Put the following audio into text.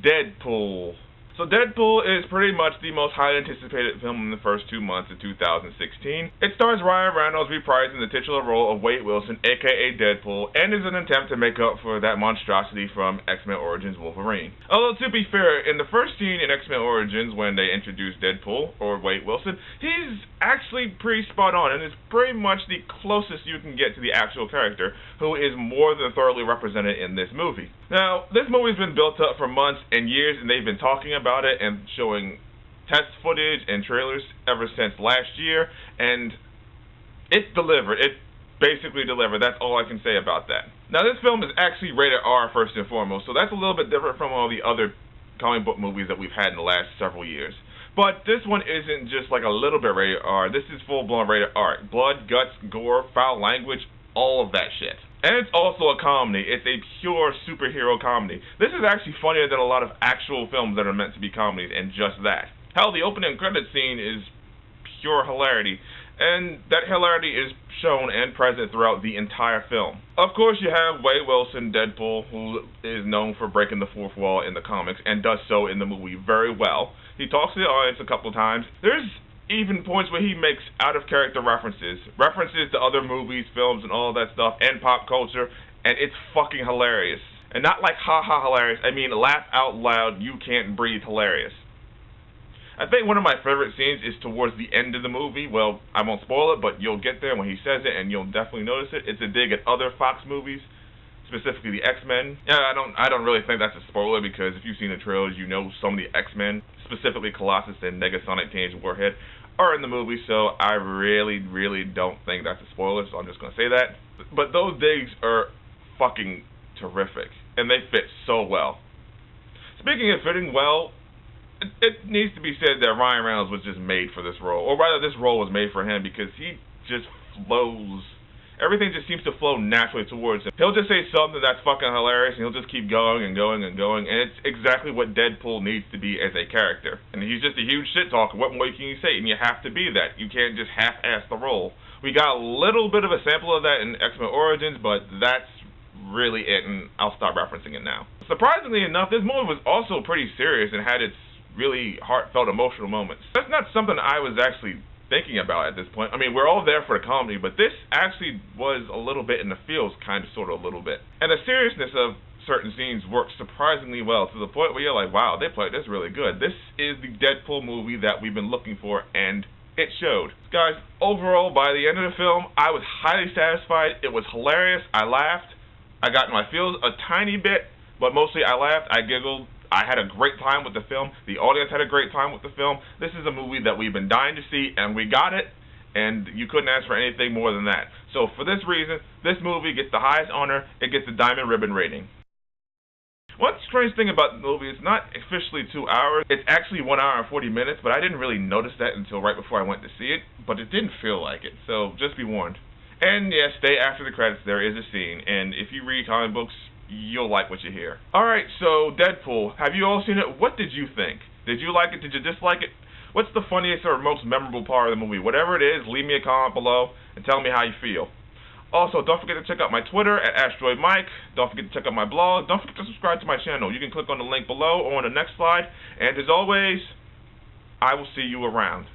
Deadpool. So Deadpool is pretty much the most highly anticipated film in the first 2 months of 2016. It stars Ryan Reynolds reprising the titular role of Wade Wilson, aka Deadpool, and is an attempt to make up for that monstrosity from X-Men Origins Wolverine. Although, to be fair, in the first scene in X-Men Origins when they introduced Deadpool, or Wade Wilson, he's actually pretty spot on and is pretty much the closest you can get to the actual character, who is more than thoroughly represented in this movie. Now, this movie's been built up for months and years, and they've been talking about it and showing test footage and trailers ever since last year, and it delivered. It basically delivered. That's all I can say about that. Now, this film is actually rated R first and foremost, so that's a little bit different from all the other comic book movies that we've had in the last several years. But this one isn't just like a little bit rated R. This is full-blown rated R. Blood, guts, gore, foul language, all of that shit. And it's also a comedy. It's a pure superhero comedy. This is actually funnier than a lot of actual films that are meant to be comedies, and just that. Hell, the opening credit scene is pure hilarity, and that hilarity is shown and present throughout the entire film. Of course, you have Wade Wilson, Deadpool, who is known for breaking the fourth wall in the comics, and does so in the movie very well. He talks to the audience a couple of times. There's even points where he makes out-of-character references to other movies, films, and all that stuff, and pop culture, and it's fucking hilarious. And not like ha-ha hilarious, I mean laugh out loud, you can't breathe hilarious. I think one of my favorite scenes is towards the end of the movie. Well, I won't spoil it, but you'll get there when he says it, and you'll definitely notice it. It's a dig at other Fox movies, specifically the X-Men. Yeah, I don't really think that's a spoiler, because if you've seen the trailers, you know some of the X-Men, specifically Colossus and Negasonic Teenage Warhead, are in the movie, so I really don't think that's a spoiler, so I'm just going to say that. But those digs are fucking terrific, and they fit so well. Speaking of fitting well, it needs to be said that Ryan Reynolds was just made for this role, or rather this role was made for him, because he just flows. Everything just seems to flow naturally towards him. He'll just say something that's fucking hilarious, and he'll just keep going and going and going, and it's exactly what Deadpool needs to be as a character. And he's just a huge shit talker. What more can you say? And you have to be that. You can't just half-ass the role. We got a little bit of a sample of that in X-Men Origins, but that's really it, and I'll stop referencing it now. Surprisingly enough, this movie was also pretty serious and had its really heartfelt, emotional moments. That's not something I was actually thinking about at this point. I mean, we're all there for the comedy, but this actually was a little bit in the feels, kind of, sort of, a little bit. And the seriousness of certain scenes works surprisingly well, to the point where you're like, wow, they played this really good. This is the Deadpool movie that we've been looking for, and it showed. Guys, overall, by the end of the film, I was highly satisfied. It was hilarious. I laughed. I got in my feels a tiny bit, but mostly I laughed, I giggled. I had a great time with the film. The audience had a great time with the film. This is a movie that we've been dying to see, and we got it, and you couldn't ask for anything more than that. So for this reason, this movie gets the highest honor. It gets the Diamond Ribbon rating. One strange thing about the movie, it's not officially 2 hours. It's actually 1 hour and 40 minutes, but I didn't really notice that until right before I went to see it, but it didn't feel like it, so just be warned. And yes, stay after the credits. There is a scene, and if you read comic books, you'll like what you hear. Alright, so Deadpool. Have you all seen it? What did you think? Did you like it? Did you dislike it? What's the funniest or most memorable part of the movie? Whatever it is, leave me a comment below and tell me how you feel. Also, don't forget to check out my Twitter at AsteroidMike. Don't forget to check out my blog. Don't forget to subscribe to my channel. You can click on the link below or on the next slide. And as always, I will see you around.